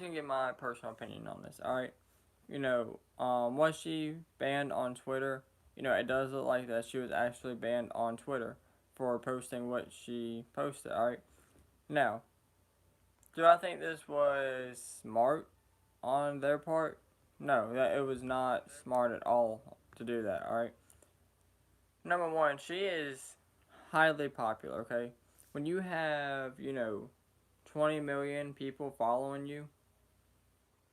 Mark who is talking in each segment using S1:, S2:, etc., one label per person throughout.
S1: gonna give my personal opinion on this. All right, once she banned on Twitter, it does look like that she was actually banned on Twitter for posting what she posted. All right, now, do I think this was smart on their part? No, that it was not smart at all to do that. All right, number one, she is highly popular. Okay, when you have 20 million people following you,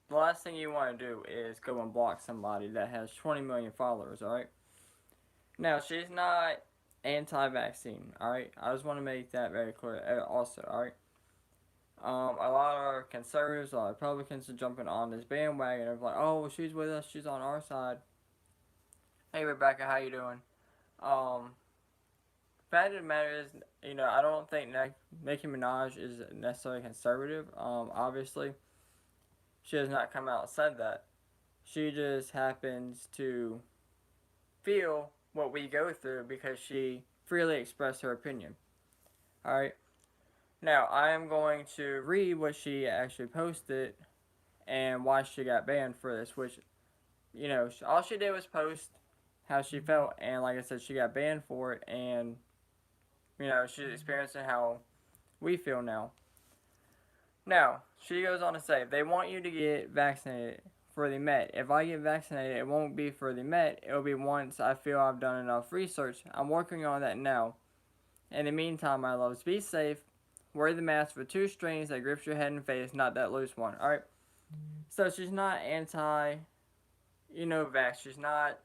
S1: the last thing you want to do is go and block somebody that has 20 million followers, alright? Now, she's not anti vaccine, alright? I just want to make that very clear also, alright? A lot of conservatives, a lot of Republicans are jumping on this bandwagon of like, oh, she's with us, she's on our side. Hey, Rebecca, how you doing? Um, Fact of the matter is, I don't think Nicki Minaj is necessarily conservative. Obviously, she has not come out and said that. She just happens to feel what we go through because she freely expressed her opinion. Alright? Now, I am going to read what she actually posted and why she got banned for this, which, all she did was post how she felt, and like I said, she got banned for it, and, she's experiencing how we feel now. Now, she goes on to say, they want you to get vaccinated for the Met. If I get vaccinated, it won't be for the Met. It'll be once I feel I've done enough research. I'm working on that now. In the meantime, my loves, be safe. Wear the mask with two strings that grips your head and face, not that loose one. Alright? So she's not anti, vax. She's not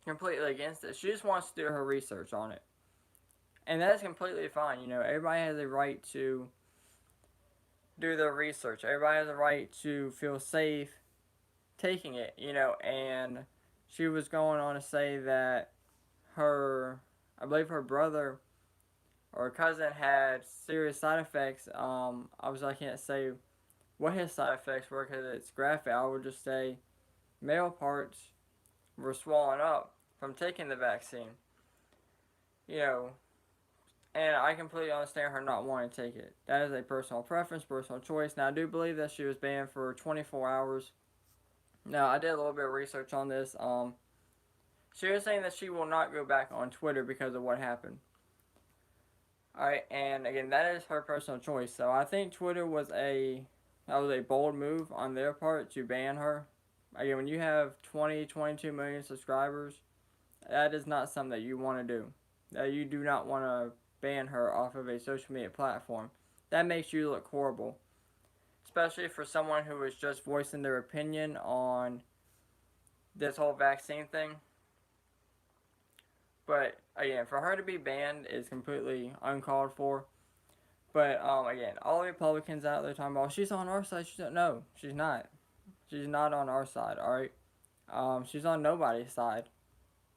S1: completely against it. She just wants to do her research on it. And that's completely fine. Everybody has a right to do their research. Everybody has a right to feel safe taking it, and she was going on to say that I believe her brother or cousin had serious side effects. I can't say what his side effects were because it's graphic. I would just say male parts were swollen up from taking the vaccine, you know, and I completely understand her not wanting to take it. That is a personal preference, personal choice. Now, I do believe that she was banned for 24 hours. Now, I did a little bit of research on this. She was saying that she will not go back on Twitter because of what happened. Alright, and again, that is her personal choice. So I think Twitter was a bold move on their part to ban her. Again, when you have 20, 22 million subscribers, that is not something that you want to do. That you do not want to ban her off of a social media platform. That makes you look horrible. Especially for someone who is just voicing their opinion on this whole vaccine thing. But again, for her to be banned is completely uncalled for. But again, all the Republicans out there talking about she's on our side. No, she's not. She's not on our side. All right. She's on nobody's side.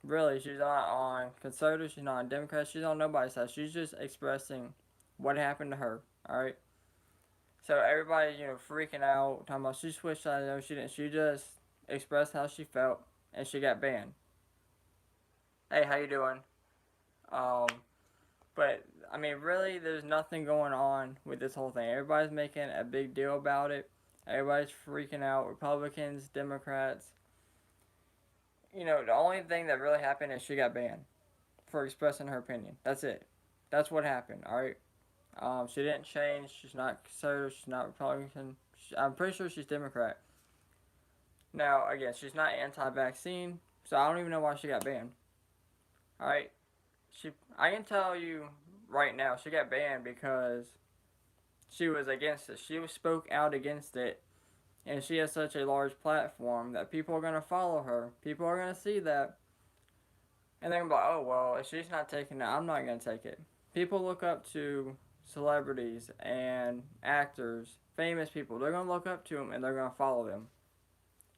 S1: Really, she's not on conservatives. She's not on Democrats. She's on nobody's side. She's just expressing what happened to her. All right. So everybody, freaking out, talking about she switched sides. No, she didn't. She just expressed how she felt, and she got banned. Hey, how you doing? Um, but I mean, really, there's nothing going on with this whole thing. Everybody's making a big deal about it. Everybody's freaking out. Republicans, Democrats. The only thing that really happened is she got banned for expressing her opinion. That's it. That's what happened. All right. She didn't change. She's not conservative. She's not Republican. I'm pretty sure she's Democrat. Now, again, she's not anti-vaccine, so I don't even know why she got banned. All right. I can tell you right now, she got banned because she was against it. She spoke out against it, and she has such a large platform that people are going to follow her. People are going to see that, and they're going to be like, oh, well, if she's not taking it, I'm not going to take it. People look up to celebrities and actors, famous people. They're going to look up to them, and they're going to follow them.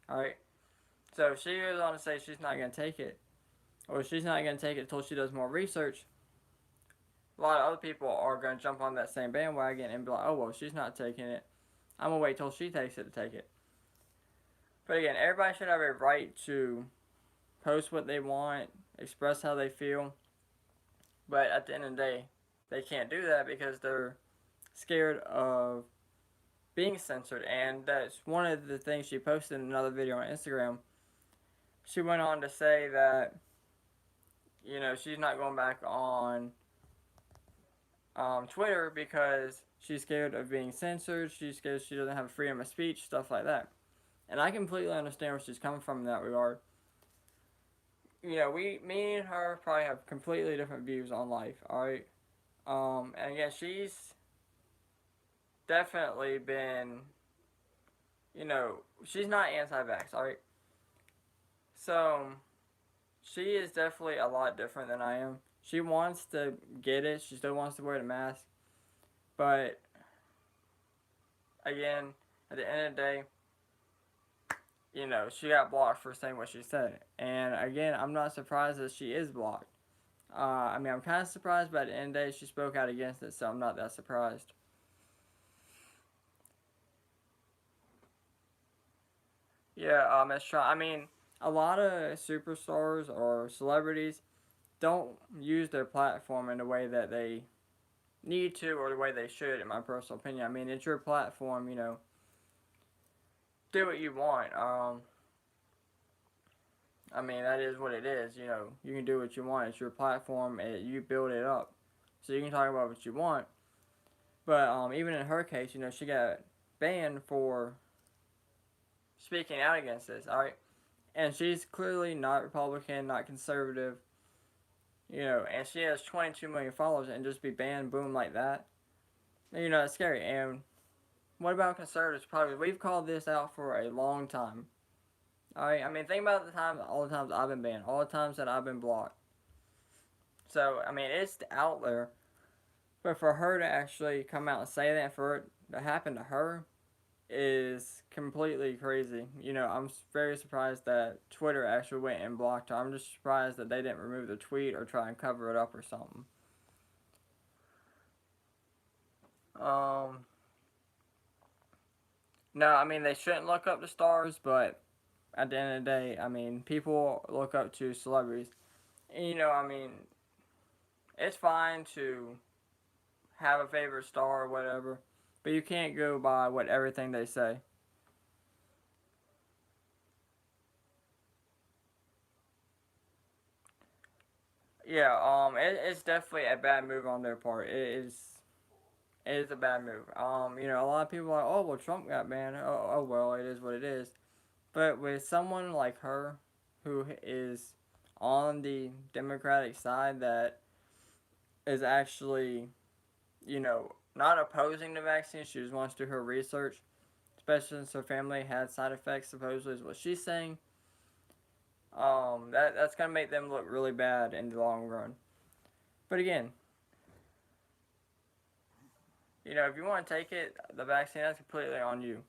S1: Alright? So if she goes on to say she's not going to take it, or she's not going to take it until she does more research, a lot of other people are going to jump on that same bandwagon and be like, oh, well, she's not taking it. I'm going to wait till she takes it to take it. But again, everybody should have a right to post what they want, express how they feel. But at the end of the day, they can't do that because they're scared of being censored, and that's one of the things she posted in another video on Instagram. She went on to say that, she's not going back on Twitter because she's scared of being censored. She's scared she doesn't have freedom of speech, stuff like that. And I completely understand where she's coming from in that regard. Me and her probably have completely different views on life. All right. And again, she's definitely been, she's not anti-vax. All right. So she is definitely a lot different than I am. She wants to get it. She still wants to wear the mask. But again, at the end of the day, she got blocked for saying what she said. And again, I'm not surprised that she is blocked. I'm kind of surprised, but at the end of the day, she spoke out against it, so I'm not that surprised. Yeah, it's try. A lot of superstars or celebrities don't use their platform in the way that they need to or the way they should, in my personal opinion. It's your platform, do what you want. That is what it is. You can do what you want. It's your platform. You build it up, so you can talk about what you want. But even in her case, she got banned for speaking out against this. All right, and she's clearly not Republican, not conservative. And she has 22 million followers, and just be banned, boom, like that. It's scary. And what about conservatives? Probably we've called this out for a long time. All right, think about all the times I've been banned, all the times that I've been blocked. So it's out there, but for her to actually come out and say that, and for it to happen to her, is completely crazy. I'm very surprised that Twitter actually went and blocked her. I'm just surprised that they didn't remove the tweet or try and cover it up or something. No, they shouldn't look up to stars, but at the end of the day, people look up to celebrities. And, it's fine to have a favorite star or whatever, but you can't go by what everything they say. Yeah, it's definitely a bad move on their part. It is a bad move. A lot of people are like, oh well, Trump got banned. Oh well, it is what it is. But with someone like her, who is on the Democratic side, that is actually, not opposing the vaccine. She just wants to do her research, especially since her family had side effects. Supposedly, is what she's saying. That's gonna make them look really bad in the long run. But again, if you want to take it, the vaccine, that's completely on you.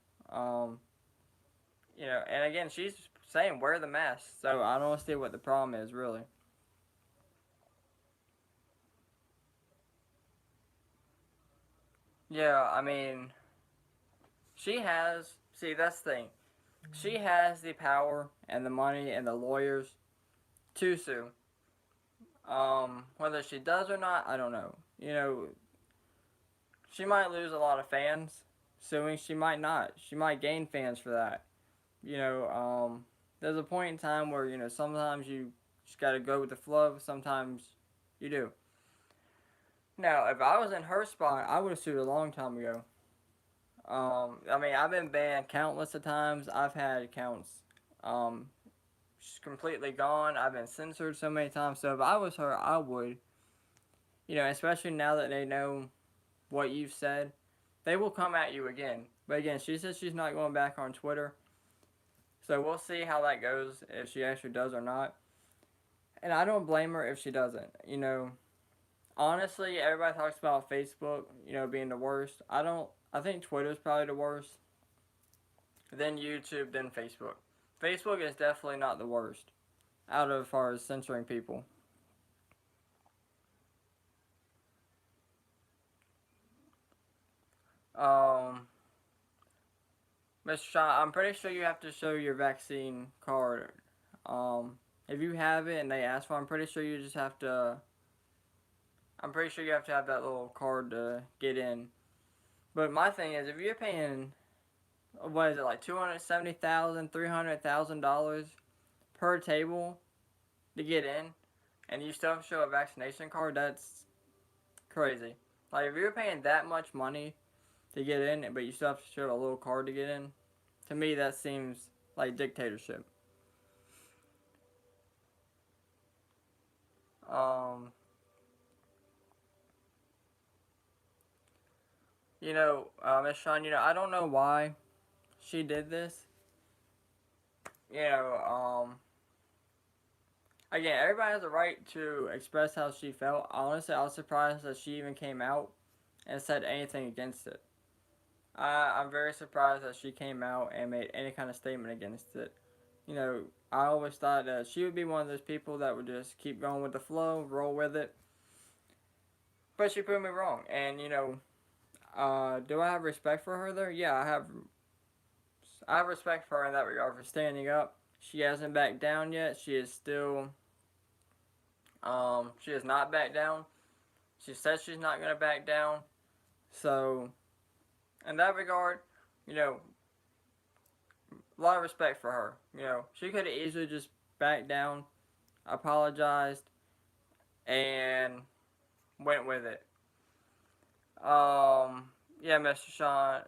S1: And again, she's saying wear the mask, so I don't see what the problem is really. Yeah, she has. See, that's the thing. She has the power and the money and the lawyers to sue. Whether she does or not, I don't know. She might lose a lot of fans suing. She might not. She might gain fans for that. There's a point in time where sometimes you just gotta go with the flow. Sometimes you do. Now, if I was in her spot, I would have sued a long time ago. I've been banned countless of times. I've had accounts um, completely gone. I've been censored so many times. So if I was her, I would. Especially now that they know what you've said, they will come at you again. But again, she says she's not going back on Twitter. So we'll see how that goes, if she actually does or not. And I don't blame her if she doesn't. Honestly, everybody talks about Facebook, being the worst. I think Twitter's probably the worst. Then YouTube, then Facebook. Facebook is definitely not the worst out of as far as censoring people. Um, Mr. Shaw, I'm pretty sure you have to show your vaccine card. If you have it and they ask for it, I'm pretty sure you just have to. I'm pretty sure you have to have that little card to get in. But my thing is, if you're paying what is it, like $270,000, $300,000 per table to get in, and you still have to show a vaccination card? That's crazy. Like, if you're paying that much money to get in, but you still have to show a little card to get in, to me that seems like dictatorship. Um, Miss Sean, I don't know why she did this. You know, again, everybody has a right to express how she felt. Honestly, I was surprised that she even came out and said anything against it. I'm very surprised that she came out and made any kind of statement against it. I always thought that she would be one of those people that would just keep going with the flow, roll with it. But she proved me wrong. And, do I have respect for her there? Yeah, I have. I have respect for her in that regard for standing up. She hasn't backed down yet. She is still. She has not backed down. She says she's not going to back down. So, in that regard, you know, a lot of respect for her. She could have easily just backed down, apologized, and went with it. Yeah, Mr. Sean.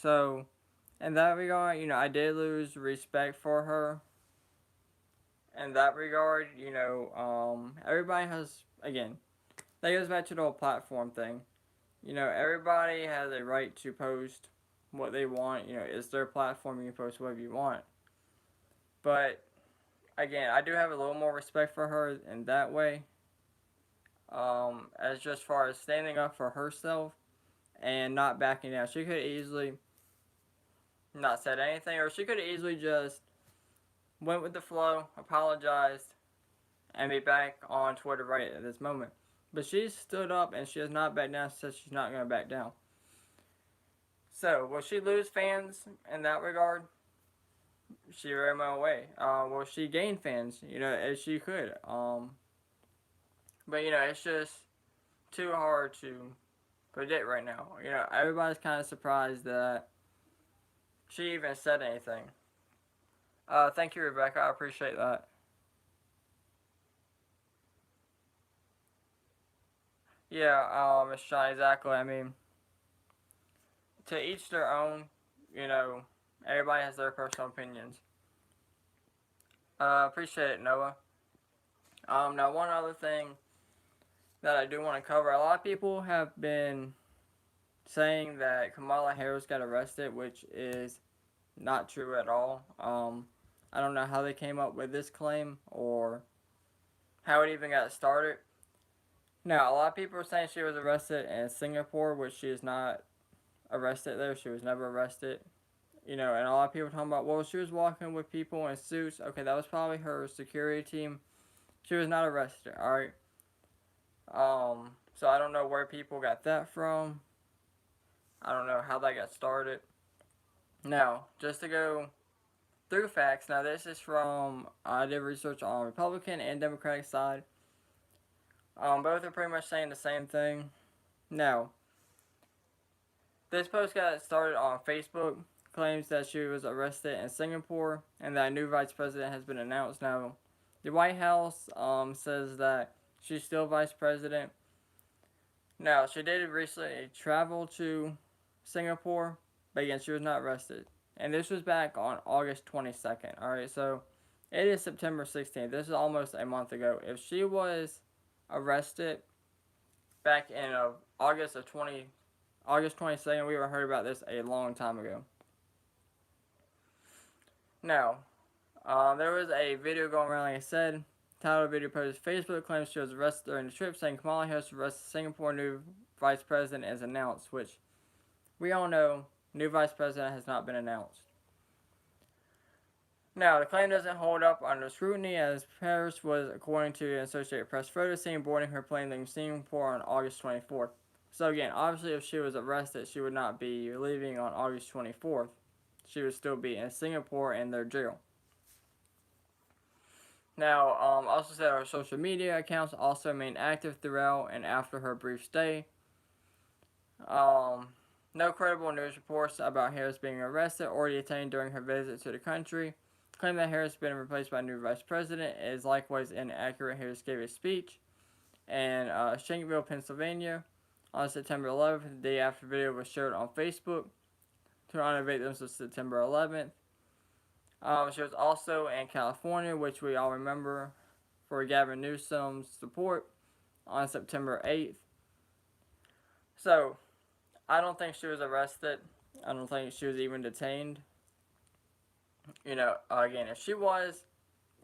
S1: So, in that regard, I did lose respect for her. In that regard, everybody has, again, that goes back to the whole platform thing. Everybody has a right to post what they want. It's their platform. You can post whatever you want. But again, I do have a little more respect for her in that way. As just far as standing up for herself and not backing down. She could easily not said anything, or she could easily just went with the flow, apologized, and be back on Twitter right at this moment. But she stood up and she has not backed down. She says she's not going to back down. So, will she lose fans in that regard? She very well way. Will she gain fans? As she could. But it's just too hard to predict right now. Everybody's kind of surprised that she even said anything. Thank you, Rebecca. I appreciate that. Yeah, Miss Sean, exactly. I mean, to each their own. You know, everybody has their personal opinions. Appreciate it, Noah. Now one other thing that I do want to cover. A lot of people have been saying that Kamala Harris got arrested, which is not true at all. I don't know how they came up with this claim or how it even got started. Now, a lot of people are saying she was arrested in Singapore, which she is not arrested there. She was never arrested. And a lot of people are talking about, well, she was walking with people in suits. Okay, that was probably her security team. She was not arrested, alright? So I don't know where people got that from. I don't know how that got started. Now, just to go through facts, now this is from, I did research on Republican and Democratic side. Both are pretty much saying the same thing. Now, this post got started on Facebook, claims that she was arrested in Singapore, and that a new vice president has been announced. Now, the White House says that she's still vice president. Now, she did recently travel to Singapore, but again, she was not arrested. And this was back on August 22nd. Alright, so it is September 16th. This is almost a month ago. If she was arrested back in August 22nd, we would have heard about this a long time ago. Now, there was a video going around, like I said. Title of the video posted, Facebook claims she was arrested during the trip, saying Kamala Harris arrested Singapore new vice president is announced, which we all know new vice president has not been announced. Now, the claim doesn't hold up under scrutiny, as Harris was, according to an Associated Press photo, seen boarding her plane leaving Singapore on August 24th. So again, obviously if she was arrested, she would not be leaving on August 24th. She would still be in Singapore in their jail. Now, also said her social media accounts also remained active throughout and after her brief stay. No credible news reports about Harris being arrested or detained during her visit to the country claim that Harris has been replaced by a new vice president. It is likewise inaccurate. Harris gave a speech in Shankville, Pennsylvania on September 11th, the day after the video was shared on Facebook to honor victims of September 11th. She was also in California, which we all remember, for Gavin Newsom's support on September 8th. So, I don't think she was arrested. I don't think she was even detained. Again, if she was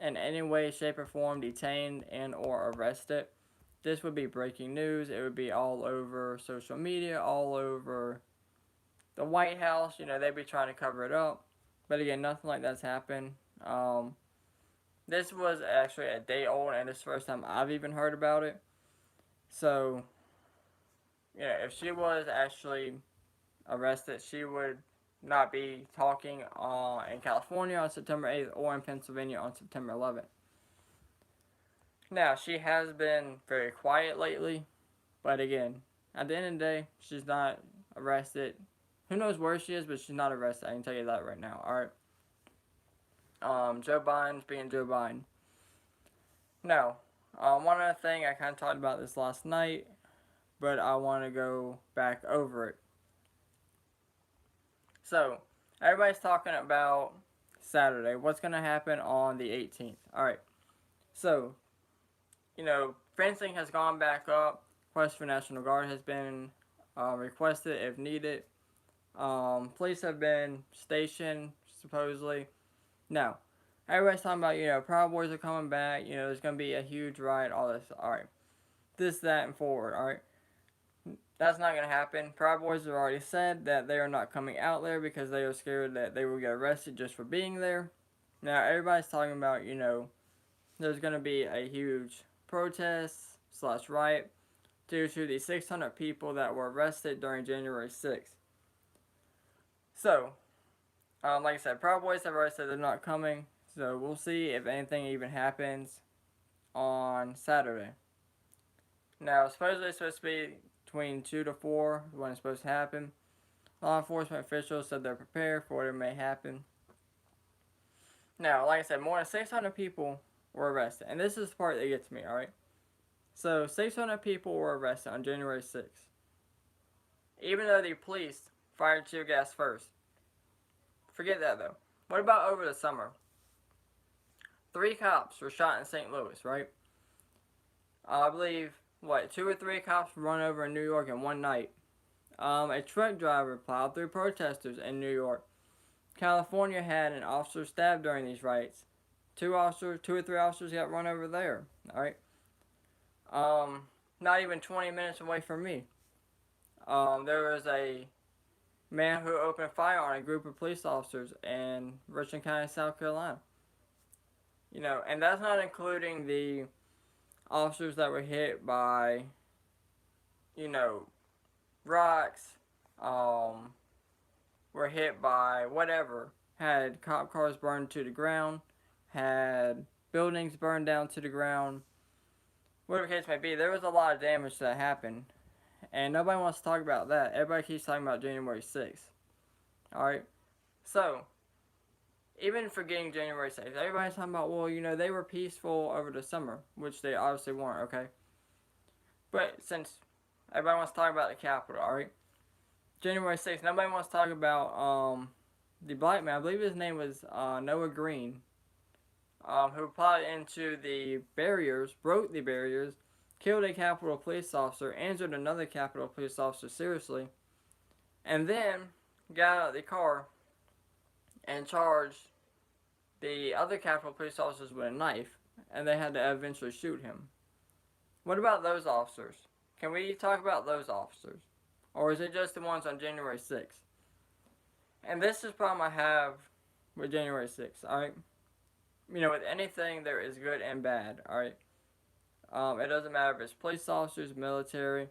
S1: in any way, shape, or form detained and or arrested, this would be breaking news. It would be all over social media, all over the White House. They'd be trying to cover it up. But again, nothing like that's happened. This was actually a day old, and it's the first time I've even heard about it. So, if she was actually arrested, she would not be talking in California on September 8th or in Pennsylvania on September 11th. Now, she has been very quiet lately, but again, at the end of the day, she's not arrested. Who knows where she is, but she's not arrested. I can tell you that right now. Alright. Joe Biden's being Joe Biden. Now, one other thing, I kind of talked about this last night, but I want to go back over it. So, everybody's talking about Saturday. What's going to happen on the 18th? Alright. So, fencing has gone back up. Request for National Guard has been requested if needed. Police have been stationed, supposedly. Now, everybody's talking about, Proud Boys are coming back. There's going to be a huge riot, all this. Alright. This, that, and forward. Alright. That's not going to happen. Proud Boys have already said that they are not coming out there because they are scared that they will get arrested just for being there. Now, everybody's talking about, there's going to be a huge protest / riot due to the 600 people that were arrested during January 6th. So, like I said, Proud Boys have already said they're not coming. So, we'll see if anything even happens on Saturday. Now, supposedly it's supposed to be between 2 to 4 when it's supposed to happen. Law enforcement officials said they're prepared for whatever may happen. Now, like I said, more than 600 people were arrested. And this is the part that gets me, alright? So, 600 people were arrested on January 6th. Even though the police fired tear gas first. Forget that, though. What about over the summer? 3 cops were shot in St. Louis, right? I believe, 2 or 3 cops were run over in New York in one night. A truck driver plowed through protesters in New York. California had an officer stabbed during these riots. 2 or 3 officers got run over there. Alright. Not even 20 minutes away from me. There was a man who opened fire on a group of police officers in Richland County, South Carolina. And that's not including the officers that were hit by, rocks, were hit by whatever, had cop cars burned to the ground, had buildings burned down to the ground, whatever the case may be. There was a lot of damage that happened, and nobody wants to talk about that. Everybody keeps talking about January 6th. Alright? So, even forgetting January 6th, everybody's talking about, they were peaceful over the summer, which they obviously weren't, okay? But since everybody wants to talk about the Capitol, alright? January 6th, nobody wants to talk about the black man. I believe his name was Noah Green, who plowed into the barriers, broke the barriers, killed a Capitol police officer, injured another Capitol police officer seriously, and then got out of the car and charged the other Capitol police officers with a knife, and they had to eventually shoot him. What about those officers? Can we talk about those officers? Or is it just the ones on January 6th? And this is the problem I have with January 6th, alright? With anything, there is good and bad, alright? It doesn't matter if it's police officers, military,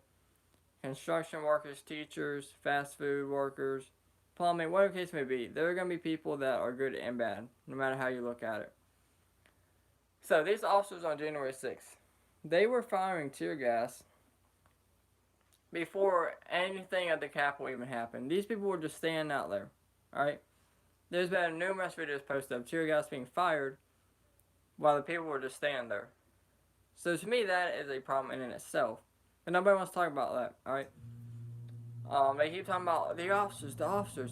S1: construction workers, teachers, fast food workers, plumbing, whatever the case may be. There are going to be people that are good and bad, no matter how you look at it. So, these officers on January 6th, they were firing tear gas before anything at the Capitol even happened. These people were just standing out there. Alright? There's been numerous videos posted of tear gas being fired while the people were just standing there. So to me, that is a problem in itself. And nobody wants to talk about that, alright? They keep talking about the officers,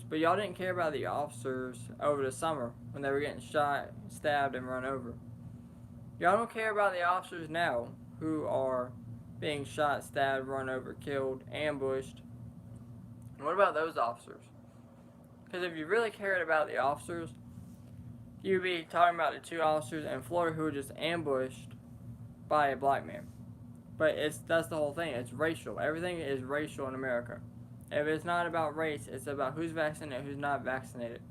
S1: but y'all didn't care about the officers over the summer when they were getting shot, stabbed, and run over. Y'all don't care about the officers now who are being shot, stabbed, run over, killed, ambushed. And what about those officers? Because if you really cared about the officers, you'd be talking about the 2 officers in Florida who were just ambushed by a black man. But that's the whole thing. It's racial. Everything is racial in America. If it's not about race, it's about who's vaccinated, who's not vaccinated.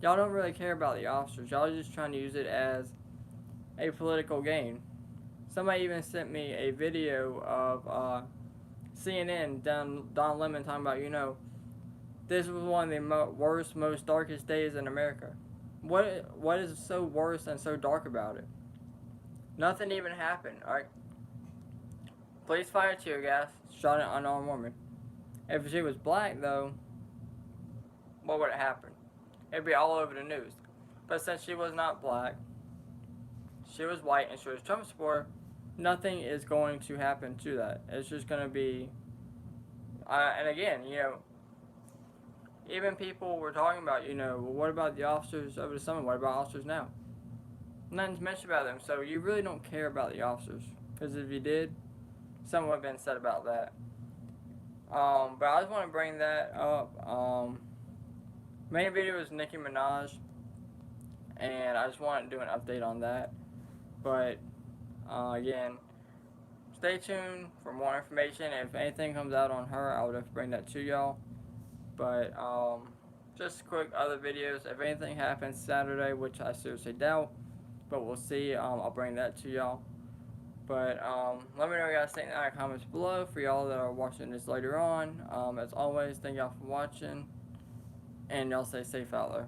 S1: Y'all don't really care about the officers. Y'all are just trying to use it as a political gain. Somebody even sent me a video of CNN, Don Lemon, talking about, this was one of the worst, most darkest days in America. What is so worse and so dark about it? Nothing even happened, alright? Police fired tear gas, shot an unarmed woman. If she was black, though, what would have happened? It'd be all over the news. But since she was not black, she was white, and she was a Trump supporter, nothing is going to happen to that. It's just going to be... and again, even people were talking about, well, what about the officers over the summer? What about officers now? Nothing's mentioned about them, so you really don't care about the officers. Because if you did, something would have been said about that. But I just want to bring that up. Main video is Nicki Minaj, and I just want to do an update on that. But again, stay tuned for more information. If anything comes out on her, I would have to bring that to y'all. But just quick other videos. If anything happens Saturday, which I seriously doubt, but we'll see. I'll bring that to y'all. But let me know what you guys think in the comments below for y'all that are watching this later on. As always, thank y'all for watching, and y'all stay safe out there.